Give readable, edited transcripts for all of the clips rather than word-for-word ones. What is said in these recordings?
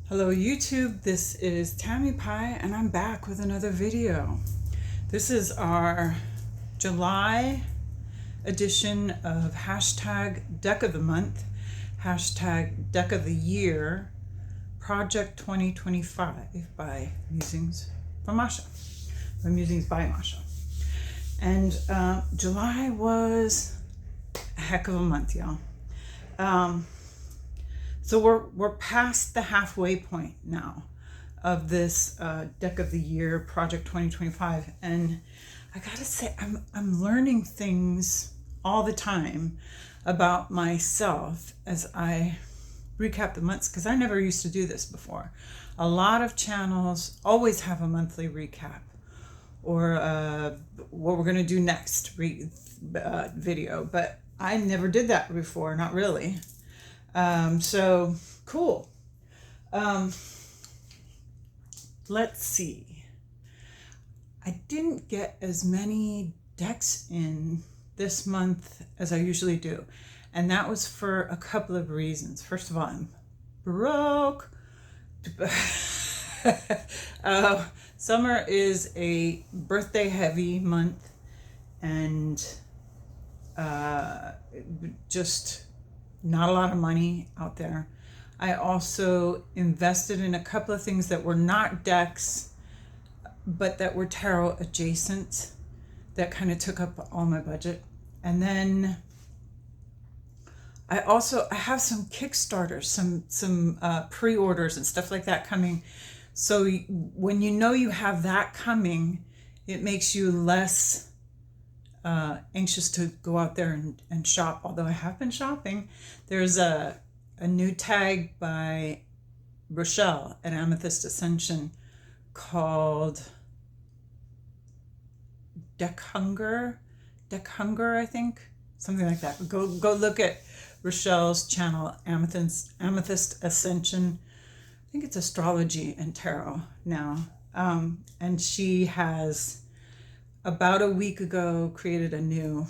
Hello YouTube, this is Tammy Pie and I'm back with another video. This is our July edition of hashtag Deck of the Month, hashtag Deck of the Year, Project 2025 by Musings from Masha, by Musings by Masha. And July was a heck of a month, y'all. So we're past the halfway point now of this Deck of the Year, Project 2025, and I gotta say I'm learning things all the time about myself as I recap the months, because I never used to do this before. A lot of channels always have a monthly recap or what we're gonna do next video, but I never did that before, not really. So cool. Let's see. I didn't get as many decks in this month as I usually do. And that was for a couple of reasons. First of all, I'm broke. Summer is a birthday heavy month and just not a lot of money out there. I also invested in a couple of things that were not decks, but that were tarot adjacent. That kind of took up all my budget. And then I have some Kickstarters, some pre-orders and stuff like that coming. So when you know you have that coming, it makes you less anxious to go out there and shop, although I have been shopping. There's a new tag by Rochelle at Amethyst Ascension called Deck Hunger, I think, something like that. Go look at Rochelle's channel, Amethyst Ascension. I think it's astrology and tarot now, and she has about a week ago created a new,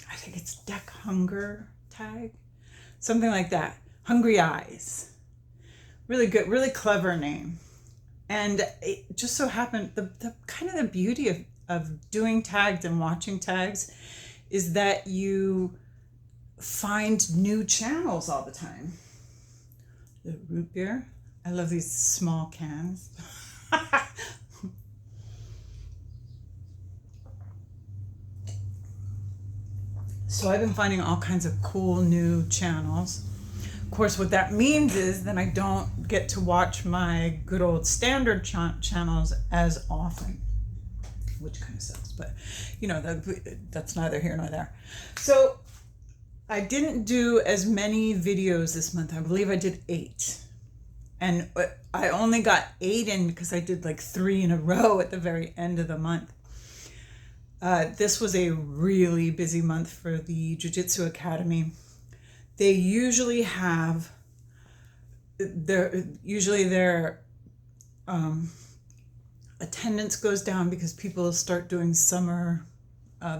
I think it's Deck Hunger tag, something like that. Hungry Eyes. Really good, really clever name. And it just so happened, the kind of the beauty of doing tags and watching tags is that you find new channels all the time. The root beer. I love these small cans. So I've been finding all kinds of cool new channels. Of course, what that means is then I don't get to watch my good old standard channels as often, which kind of sucks, but you know, that's neither here nor there. So I didn't do as many videos this month. I believe I did 8. And I only got 8 in because I did like 3 in a row at the very end of the month. This was a really busy month for the Jiu-Jitsu Academy. They usually have their attendance goes down because people start doing summer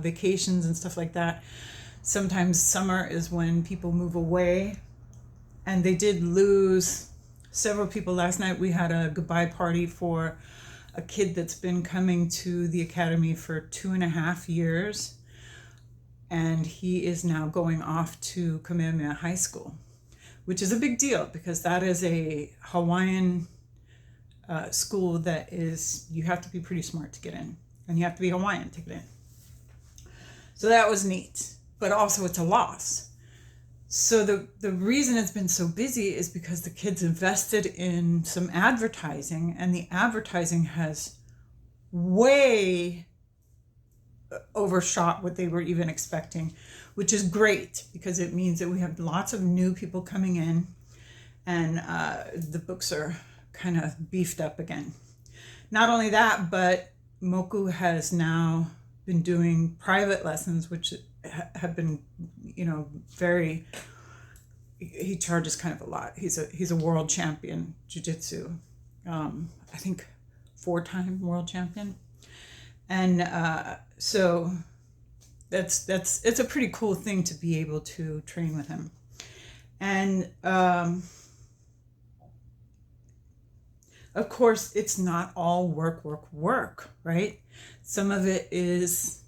vacations and stuff like that. Sometimes summer is when people move away, and they did lose several people. Last night we had a goodbye party for a kid that's been coming to the academy for 2.5 years, and he is now going off to Kamehameha High School, which is a big deal because that is a Hawaiian school that is, you have to be pretty smart to get in, and you have to be Hawaiian to get in. So that was neat, but also it's a loss. So the reason it's been so busy is because the kids invested in some advertising, and the advertising has way overshot what they were even expecting, which is great because it means that we have lots of new people coming in, and the books are kind of beefed up again. Not only that, but Moku has now been doing private lessons, which have been, you know, very, he charges kind of a lot. He's a world champion jiu-jitsu, I think 4-time world champion. And so it's a pretty cool thing to be able to train with him. And Of course, it's not all work, work, work, right? Some of it is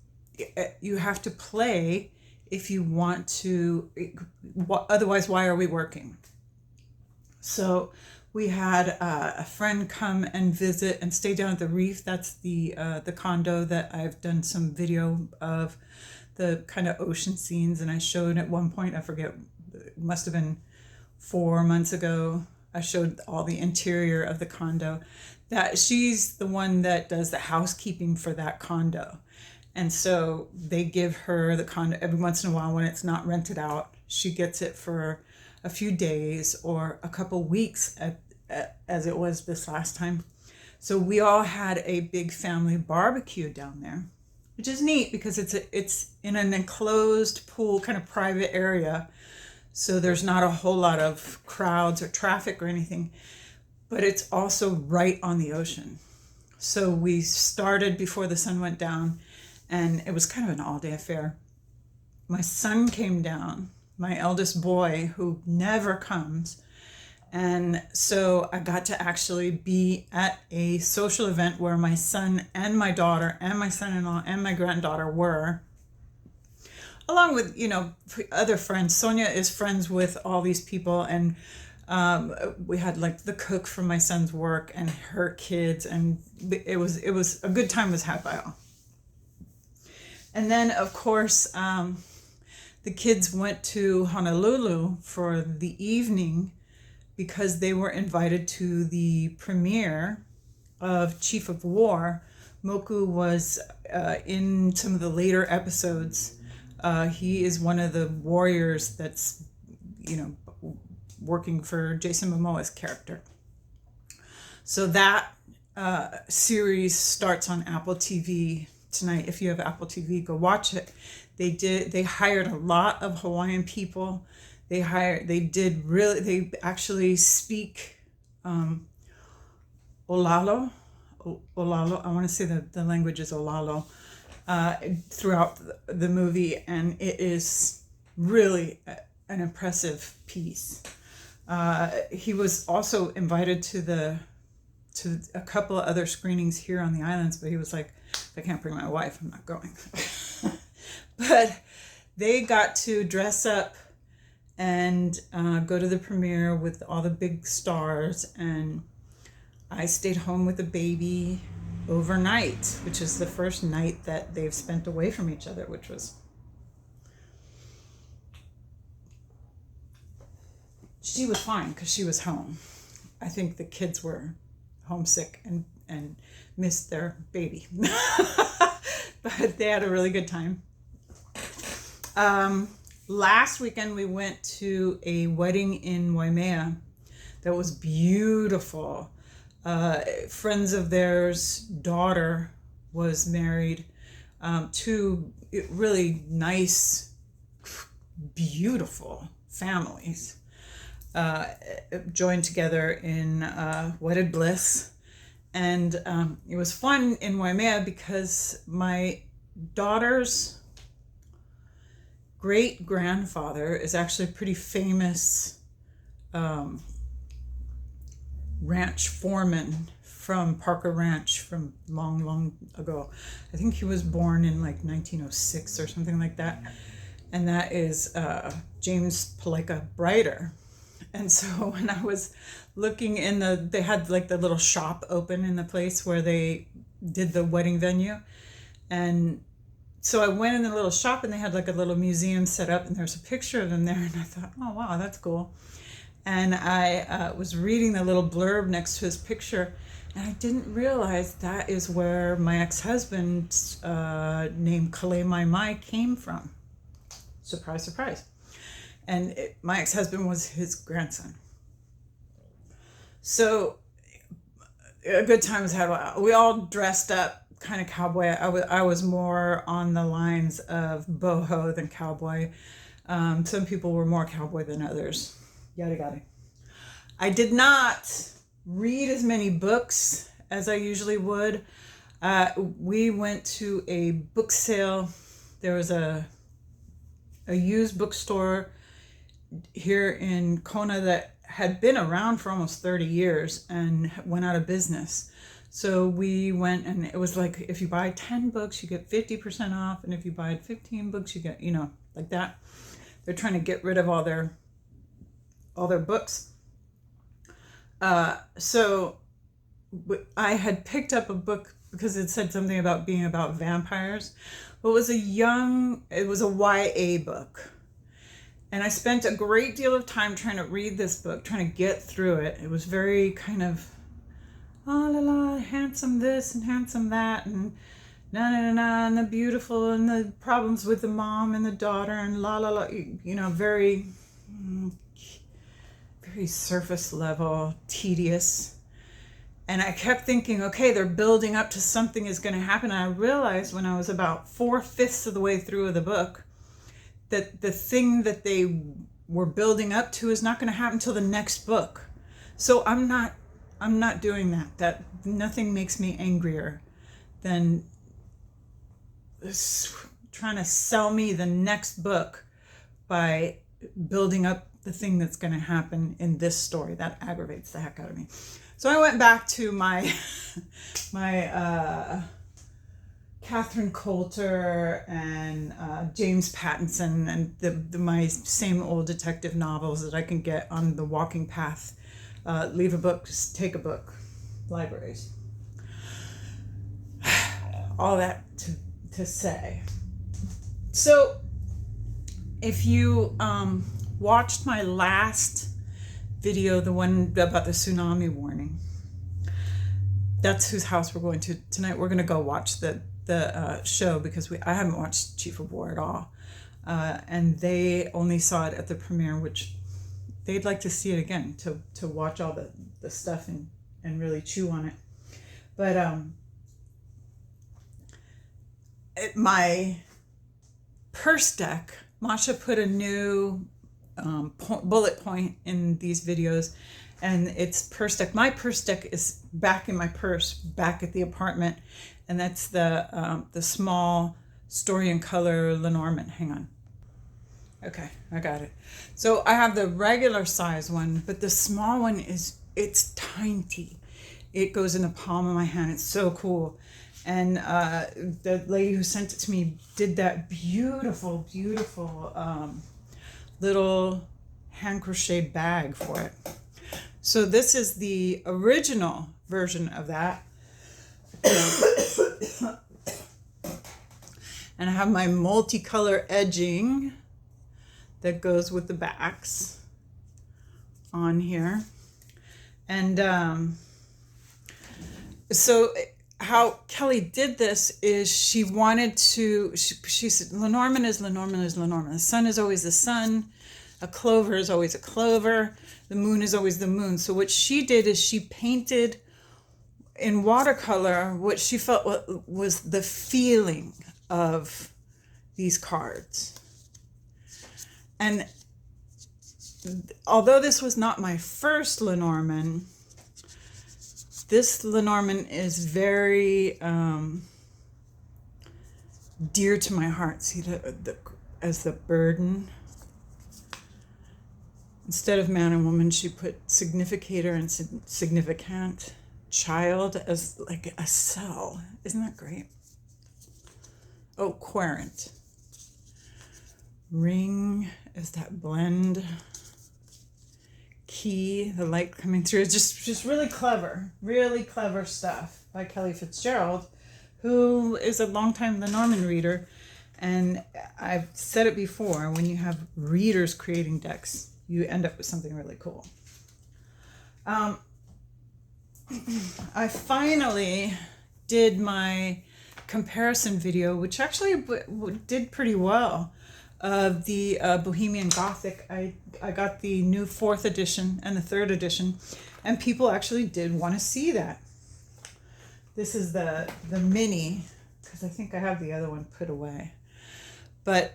you have to play if you want to, otherwise, why are we working? So we had a friend come and visit and stay down at the Reef. That's the condo that I've done some video of, the kind of ocean scenes. And I showed at one point, I forget, it must have been 4 months ago, I showed all the interior of the condo. That she's the one that does the housekeeping for that condo. And so they give her the condo every once in a while when it's not rented out. She gets it for a few days or a couple weeks as it was this last time. So we all had a big family barbecue down there, which is neat because it's in an enclosed pool, kind of private area. So there's not a whole lot of crowds or traffic or anything, but it's also right on the ocean. So we started before the sun went down, and it was kind of an all-day affair. My son came down, my eldest boy, who never comes. And so I got to actually be at a social event where my son and my daughter and my son-in-law and my granddaughter were, along with, other friends. Sonia is friends with all these people, and we had like the cook from my son's work and her kids, and it was a good time was had by all. And then, of course, the kids went to Honolulu for the evening because they were invited to the premiere of Chief of War. Moku was in some of the later episodes. He is one of the warriors that's, working for Jason Momoa's character. So that series starts on Apple TV tonight. If you have Apple TV, go watch it. They hired a lot of Hawaiian people. They actually speak Olalo. I want to say the language is Olalo throughout the movie, and it is really an impressive piece. He was also invited to a couple of other screenings here on the islands, but he was like, if I can't bring my wife, I'm not going. But they got to dress up and go to the premiere with all the big stars, and I stayed home with the baby overnight, which is the first night that they've spent away from each other, which was, she was fine because she was home. I think the kids were homesick and missed their baby. But they had a really good time. Last weekend we went to a wedding in Waimea that was beautiful. Friends of theirs' daughter was married to really nice, beautiful families. Joined together in wedded bliss. And it was fun in Waimea because my daughter's great-grandfather is actually a pretty famous ranch foreman from Parker Ranch from long, long ago. I think he was born in like 1906 or something like that. And that is James Paleka Brighter. And so when I was looking they had like the little shop open in the place where they did the wedding venue. And so I went in the little shop, and they had like a little museum set up, and there's a picture of them there. And I thought, oh, wow, that's cool. And I was reading the little blurb next to his picture, and I didn't realize that is where my ex-husband's name Kale Mai Mai came from. Surprise, surprise. And my ex-husband was his grandson. So a good time was had. We all dressed up kind of cowboy. I was more on the lines of boho than cowboy. Some people were more cowboy than others. Yada yada. I did not read as many books as I usually would. We went to a book sale. There was a used bookstore here in Kona that had been around for almost 30 years and went out of business. So we went, and it was like, if you buy 10 books, you get 50% off. And if you buy 15 books, you get, like that. They're trying to get rid of all their books. So I had picked up a book because it said something about being about vampires. But it was a YA book. And I spent a great deal of time trying to read this book, trying to get through it. It was very kind of, oh la la, handsome this and handsome that, and na na na na, and the beautiful, and the problems with the mom and the daughter, and la la la, very, very surface level, tedious. And I kept thinking, okay, they're building up to something is going to happen. And I realized when I was about 4/5 of the way through the book that the thing that they were building up to is not going to happen until the next book. So I'm not doing that. That nothing makes me angrier than trying to sell me the next book by building up the thing that's going to happen in this story. That aggravates the heck out of me. So I went back to my Catherine Coulter and James Pattinson and my same old detective novels that I can get on the walking path. Leave a book, just take a book, libraries. All that to say. So if you watched my last video, the one about the tsunami warning, that's whose house we're going to tonight. We're going to go watch the show because I haven't watched Chief of War at all. And they only saw it at the premiere, which they'd like to see it again to watch all the stuff and really chew on it. But my purse deck, Masha put a new bullet point in these videos, and it's purse deck. My purse deck is back in my purse, back at the apartment, and that's the small Story in Color Lenormand. Hang on. Okay, I got it. So I have the regular size one, but the small one it's tiny. It goes in the palm of my hand. It's so cool. And the lady who sent it to me did that beautiful, beautiful little hand crochet bag for it. So this is the original version of that. And I have my multicolor edging that goes with the backs on here. And so how Kelly did this is she wanted to, she said, Lenormand is Lenormand is Lenormand. The sun is always the sun. A clover is always a clover. The moon is always the moon. So what she did is she painted in watercolor what she felt was the feeling of these cards. And although this was not my first Lenormand, this Lenormand is very dear to my heart. See as the burden. Instead of man and woman, she put significator and significant. Child as like a cell. Isn't that great? Oh, querent. Ring is that blend. Key, the light coming through. It's just really clever stuff by Kelly Fitzgerald, who is a longtime Lenormand reader. And I've said it before, when you have readers creating decks, you end up with something really cool. I finally did my comparison video, which actually did pretty well, of the Bohemian Gothic. I got the new 4th edition and the 3rd edition, and people actually did want to see that. This is the mini, because I think I have the other one put away. But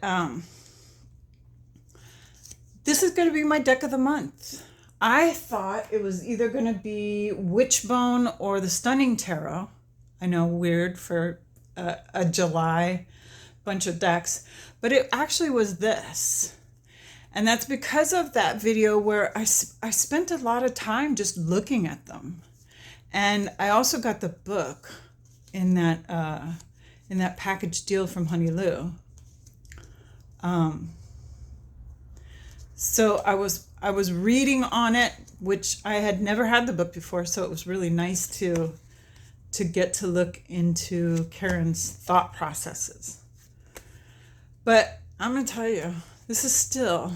this is going to be my deck of the month. I thought it was either going to be Witchbone or the Stunning Tarot. I know, weird for a July bunch of decks, but it actually was this. And that's because of that video where I spent a lot of time just looking at them. And I also got the book in that package deal from Honey Lou. So I was reading on it, which I had never had the book before, so it was really nice to get to look into Karen's thought processes. But I'm gonna tell you, this is still,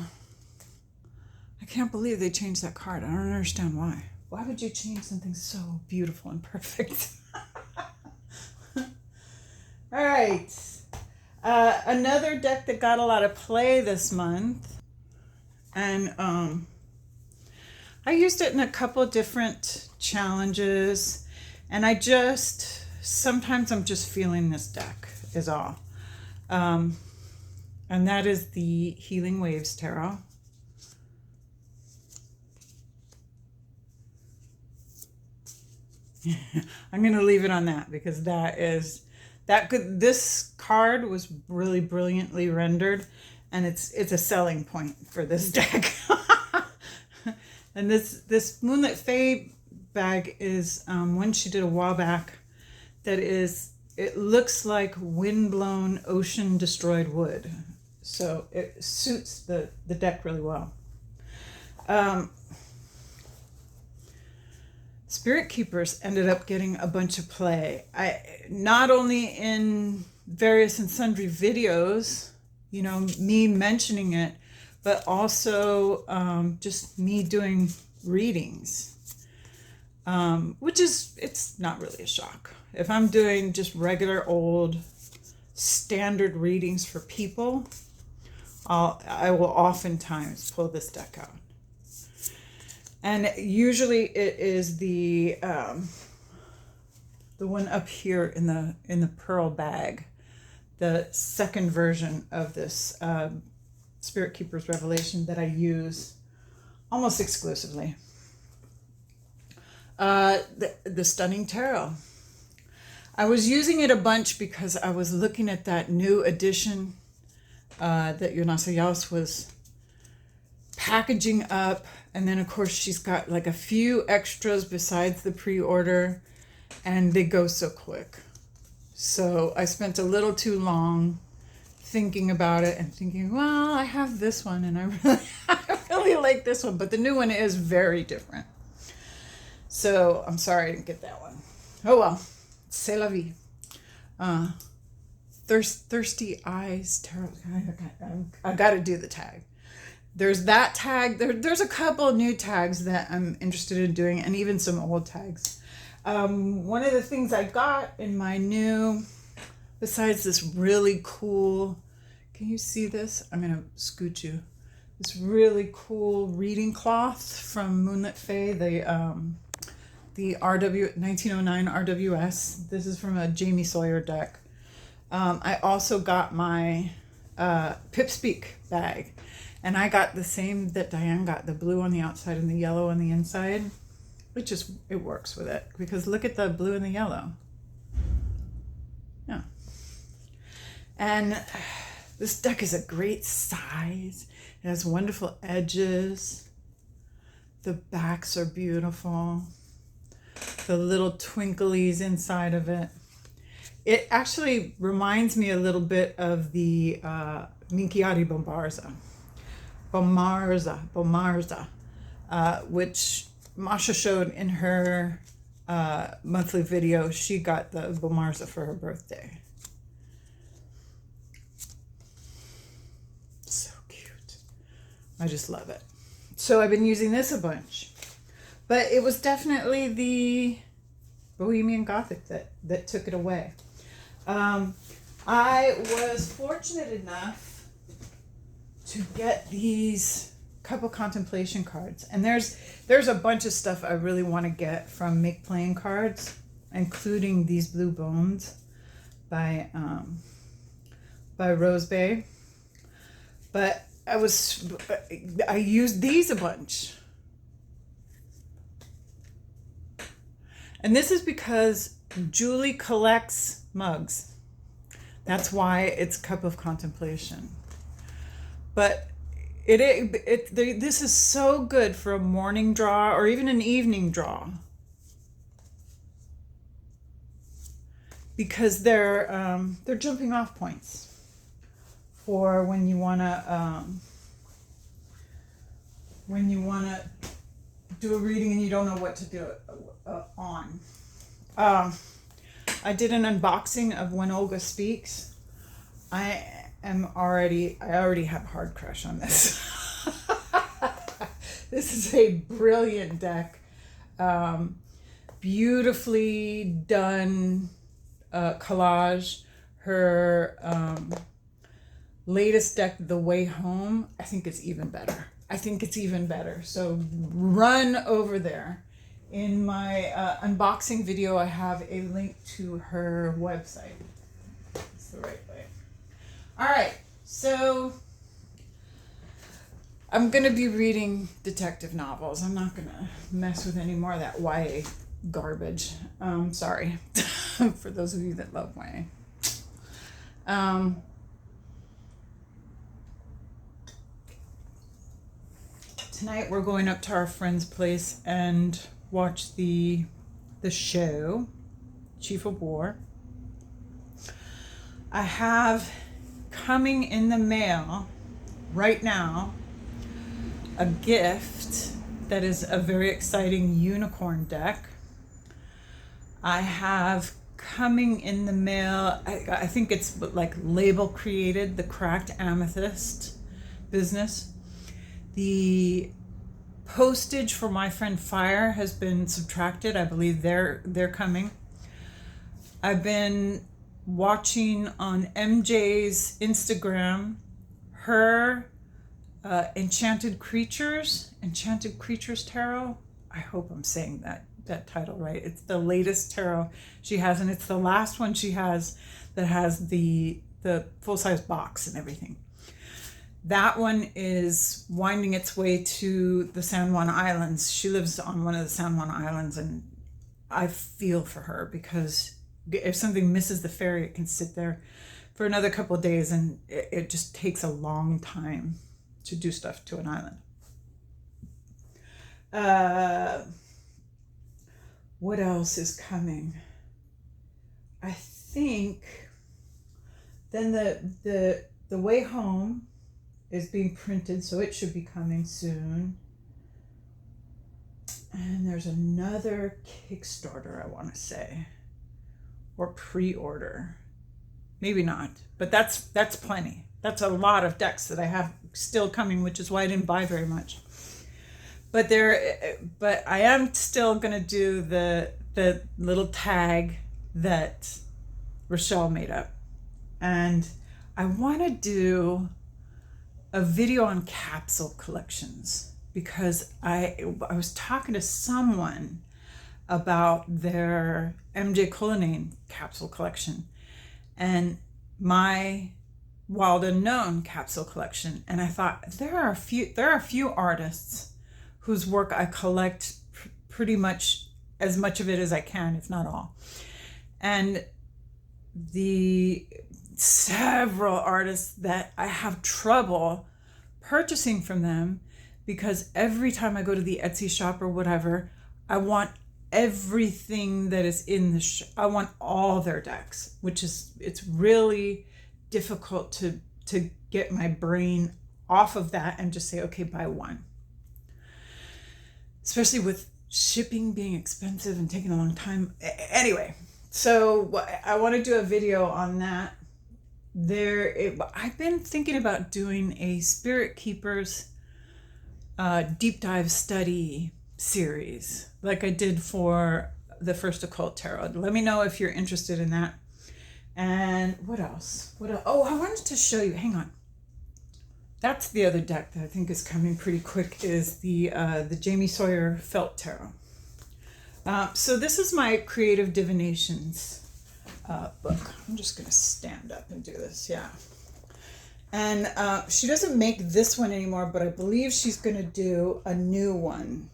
I can't believe they changed that card. I don't understand why. Why would you change something so beautiful and perfect? All right. Another deck that got a lot of play this month. And I used it in a couple different challenges. And sometimes I'm just feeling this deck is all. And that is the Healing Waves Tarot. I'm going to leave it on that because this card was really brilliantly rendered, and it's a selling point for this deck. And this Moonlit Fae bag is one she did a while back. It looks like windblown, ocean destroyed wood, so it suits the deck really well. Spirit Keepers ended up getting a bunch of play. Not only in various and sundry videos, me mentioning it, but also just me doing readings, which it's not really a shock. If I'm doing just regular old standard readings for people, I will oftentimes pull this deck out. And usually it is the one up here in the pearl bag, the second version of this Spirit Keepers Revelation that I use almost exclusively. The Stunning Tarot. I was using it a bunch because I was looking at that new edition that Yonasa Yaos was packaging up. And then, of course, she's got like a few extras besides the pre-order, and they go so quick. So I spent a little too long thinking about it and thinking, well, I have this one, and I really like this one, but the new one is very different. So I'm sorry I didn't get that one. Oh well, c'est la vie. Thirsty Eyes Tarot. I got to do the tag. There's that tag. There's a couple of new tags that I'm interested in doing, and even some old tags. One of the things I got in my new, besides this really cool, can you see this? I'm going to scoot you. This really cool reading cloth from Moonlit Fae, the 1909 RWS. This is from a Jamie Sawyer deck. I also got my Pipspeak bag. And I got the same that Diane got, the blue on the outside and the yellow on the inside. It works with it, because look at the blue and the yellow. Yeah. And this deck is a great size. It has wonderful edges. The backs are beautiful. The little twinklies inside of it. It actually reminds me a little bit of the Minchiari Bomarza, which Masha showed in her monthly video. She got the Bomarza for her birthday. So cute. I just love it. So I've been using this a bunch. But it was definitely the Bohemian Gothic that took it away. I was fortunate enough to get these couple contemplation cards, and there's a bunch of stuff I really want to get from Make Playing Cards, including these Blue Bones by Rose Bay. But I used these a bunch, and this is because Julie collects mugs. That's why it's Cup of Contemplation. But This is so good for a morning draw or even an evening draw, because they're jumping off points for when you wanna do a reading and you don't know what to do it on. I did an unboxing of When Olga Speaks. I already have a hard crush on this. This is a brilliant deck. Beautifully done collage. Her latest deck, The Way Home, I think it's even better. So run over there. In my unboxing video, I have a link to her website. It's the right way. All right, so I'm going to be reading detective novels. I'm not going to mess with any more of that YA garbage. Sorry for those of you that love YA. Tonight we're going up to our friend's place and watch the show, Chief of War. I have coming in the mail right now a gift that is a very exciting unicorn deck. I have coming in the mail, I think it's like Label created, the Cracked Amethyst business. The postage for My Friend Fire has been subtracted. I believe they're coming. I've been watching on MJ's Instagram her Enchanted Creatures Tarot. I hope I'm saying that title right. It's the latest tarot she has, and it's the last one she has that has the full-size box and everything. That one is winding its way to the San Juan Islands. She lives on one of the San Juan Islands, and I feel for her, because if something misses the ferry, it can sit there for another couple of days, and it just takes a long time to do stuff to an island. What else is coming? I think then the Way Home is being printed, so it should be coming soon. And there's another Kickstarter, I want to say, or pre-order. Maybe not, but that's plenty. That's a lot of decks that I have still coming, which is why I didn't buy very much. But I am still gonna do the little tag that Rochelle made up, and I want to do a video on capsule collections, because I was talking to someone about their MJ Cullinane capsule collection and my Wild Unknown capsule collection, and I thought there are a few artists whose work I collect pretty much as much of it as I can, if not all, and the several artists that I have trouble purchasing from them, because every time I go to the Etsy shop or whatever, I want everything that is in the I want all their decks, it's really difficult to get my brain off of that and just say, okay, buy one, especially with shipping being expensive and taking a long time. Anyway, so I want to do a video on that. I've been thinking about doing a Spirit Keepers deep dive study series like I did for the first Occult Tarot. Let me know if you're interested in that. And what else? Oh, I wanted to show you, hang on. That's the other deck that I think is coming pretty quick, is the Jamie Sawyer Felt Tarot. So this is my Creative Divinations book. I'm just gonna stand up and do this, yeah. And she doesn't make this one anymore, but I believe she's gonna do a new one.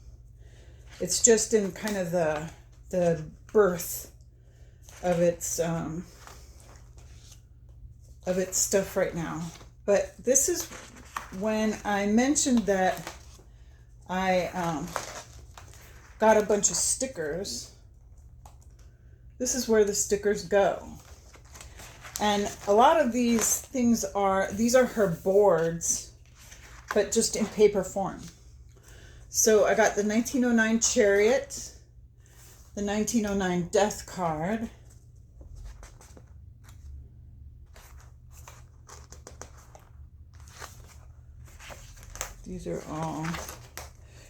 It's just in kind of the birth of its stuff right now. But this is when I mentioned that I got a bunch of stickers, this is where the stickers go. And a lot of these things these are her boards, but just in paper form. So I got the 1909 Chariot, the 1909 Death card, these are all,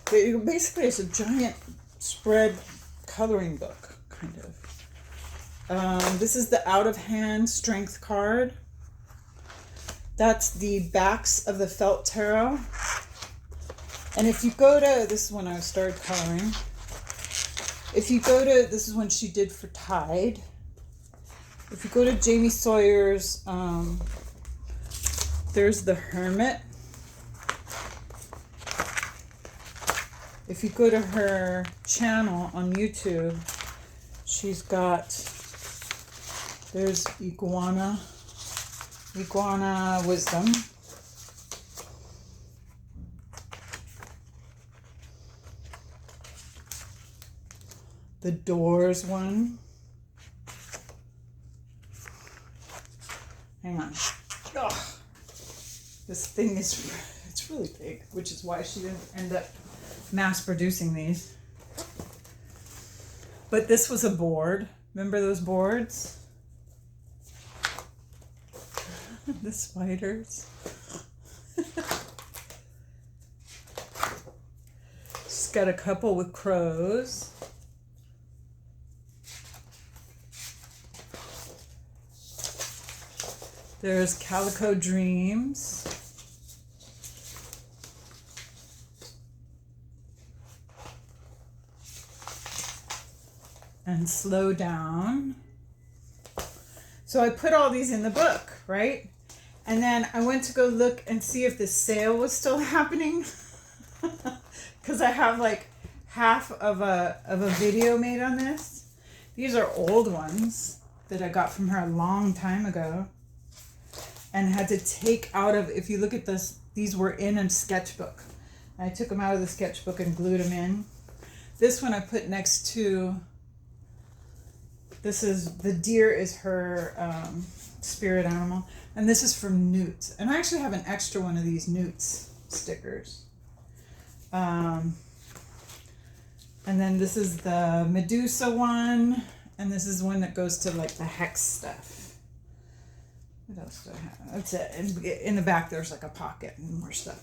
basically it's a giant spread coloring book, kind of. This is the Out of Hand Strength card. That's the backs of the Felt Tarot. And if you go to, this is when I started coloring. If you go to, this is when she did for Tide. If you go to Jamie Sawyer's, there's the Hermit. If you go to her channel on YouTube, she's got, there's Iguana Wisdom. The Doors one. Hang on. Ugh. This thing is, it's really big, which is why she didn't end up mass producing these. But this was a board. Remember those boards? The spiders. She's got a couple with crows. There's Calico Dreams. And Slow Down. So I put all these in the book, right? And then I went to go look and see if the sale was still happening. Because I have like half of a video made on this. These are old ones that I got from her a long time ago. And had to take out of, if you look at this, these were in a sketchbook. I took them out of the sketchbook and glued them in. This one I put next to, this is, the deer is her spirit animal. And this is from Newts. And I actually have an extra one of these Newts stickers. And then this is the Medusa one. And this is one that goes to like the hex stuff. What else do I have? That's it. In the back there's like a pocket and more stuff.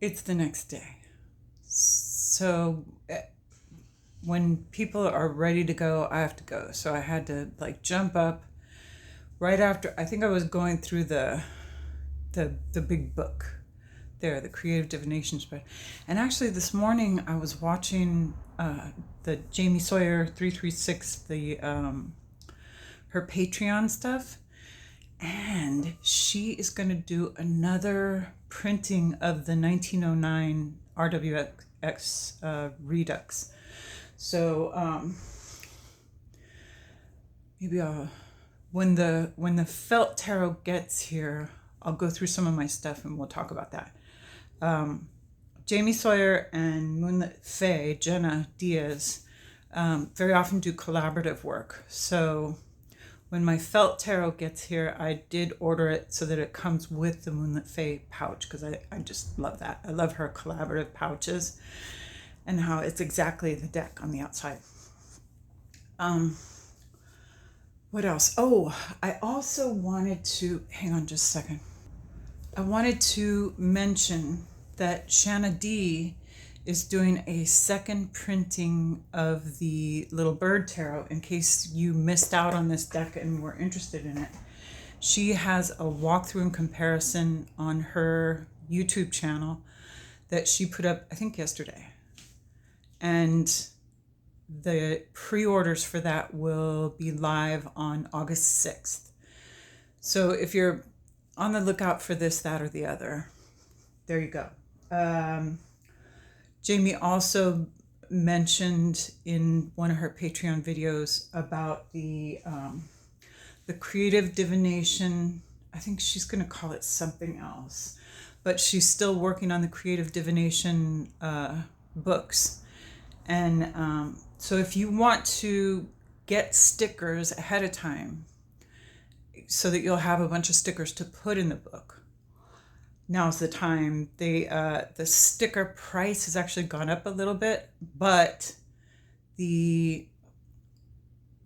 it's the next day. So when people are ready to go, I have to go. So I had to like jump up right after. I think I was going through the big book there, the Creative Divination spread. And actually this morning I was watching the Jamie Sawyer 336, the her Patreon stuff, and she is going to do another printing of the 1909 RWX Redux. So maybe when the felt tarot gets here, I'll go through some of my stuff and we'll talk about that. Jamie Sawyer and Moonlit Faye, Jenna Diaz, very often do collaborative work. So when my felt tarot gets here, I did order it so that it comes with the Moonlit Faye pouch, because I just love that. I love her collaborative pouches and how it's exactly the deck on the outside. What else? Oh, I also wanted to, hang on just a second. I wanted to mention that Shanna D is doing a second printing of the Little Bird Tarot, in case you missed out on this deck and were interested in it. She has a walkthrough and comparison on her YouTube channel that she put up, I think yesterday. And the pre-orders for that will be live on August 6th. So if you're on the lookout for this, that, or the other, there you go. Jamie also mentioned in one of her Patreon videos about the creative divination. I think she's going to call it something else, but she's still working on the creative divination books. And so if you want to get stickers ahead of time so that you'll have a bunch of stickers to put in the book, now's the time. The sticker price has actually gone up a little bit, but the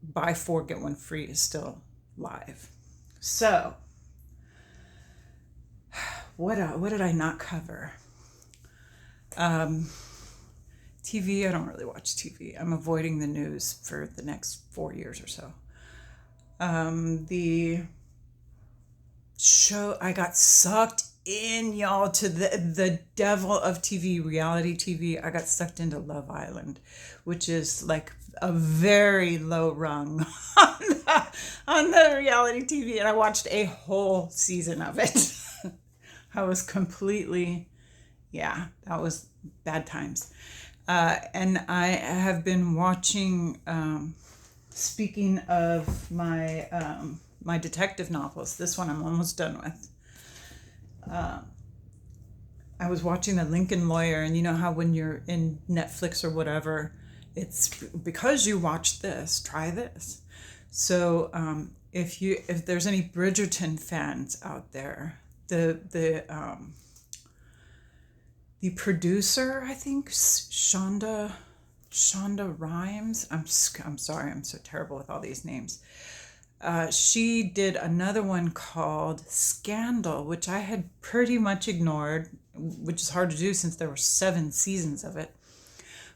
buy 4 get 1 free is still live. So what did I not cover? TV, I don't really watch TV. I'm avoiding the news for the next 4 years or so. The show, I got sucked in, y'all, to the devil of TV, reality TV. I got sucked into Love Island, which is like a very low rung on the reality TV. And I watched a whole season of it. I was completely, that was bad times. And I have been watching, speaking of my my detective novels, this one I'm almost done with. I was watching The Lincoln Lawyer, and you know how when you're in Netflix or whatever, it's because you watched this, try this. So if there's any Bridgerton fans out there, the producer, I think Shonda Rhimes. I'm sorry, I'm so terrible with all these names. She did another one called Scandal, which I had pretty much ignored, which is hard to do since there were 7 seasons of it.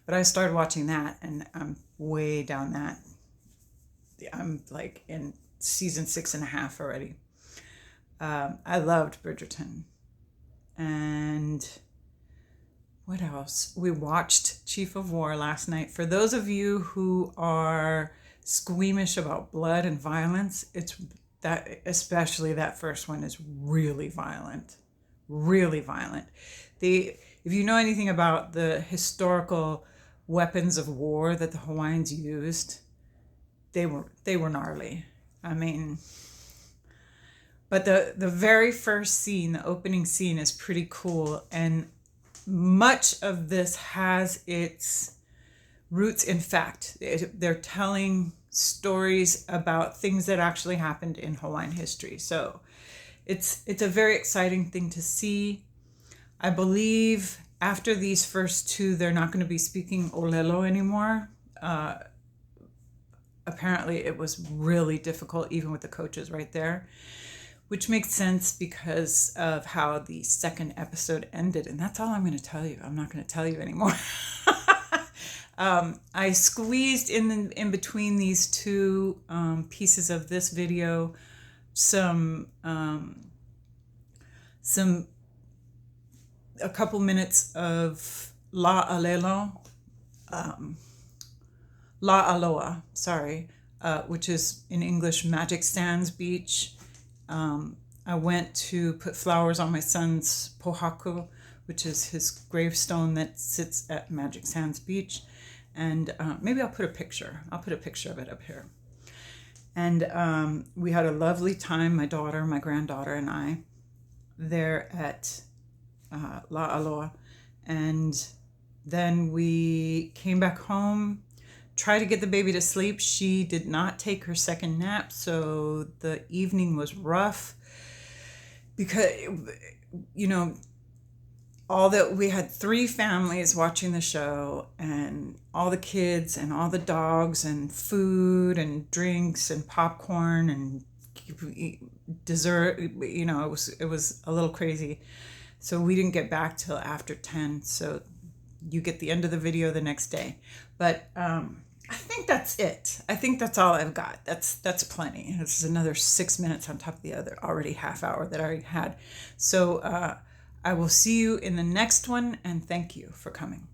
But I started watching that, and I'm way down that. I'm like in season 6.5 already. I loved Bridgerton. And what else? We watched Chief of War last night. For those of you who are squeamish about blood and violence, it's that, especially that first one, is really violent. If you know anything about the historical weapons of war that the Hawaiians used, they were gnarly. I mean, but the very first scene, the opening scene, is pretty cool, and much of this has its roots in fact. They're telling stories about things that actually happened in Hawaiian history. So it's a very exciting thing to see. I believe after these first 2, they're not going to be speaking Olelo anymore. Apparently it was really difficult, even with the coaches right there. which makes sense because of how the second episode ended. And that's all I'm going to tell you. I'm not going to tell you anymore. I squeezed in between these two pieces of this video some a couple minutes of La Aloha, sorry, which is in English Magic Sands Beach. I went to put flowers on my son's pohaku, which is his gravestone that sits at Magic Sands Beach. And maybe I'll put a picture. I'll put a picture of it up here. And we had a lovely time, my daughter, my granddaughter, and I, there at La Aloha. And then we came back home, tried to get the baby to sleep. She did not take her second nap, so the evening was rough because, you know, we had 3 families watching the show, and all the kids and all the dogs and food and drinks and popcorn and dessert. You know, it was a little crazy. So we didn't get back till after 10. So you get the end of the video the next day. But I think that's it. I think that's all I've got. That's plenty. This is another 6 minutes on top of the other already half hour that I already had. So I will see you in the next one, and thank you for coming.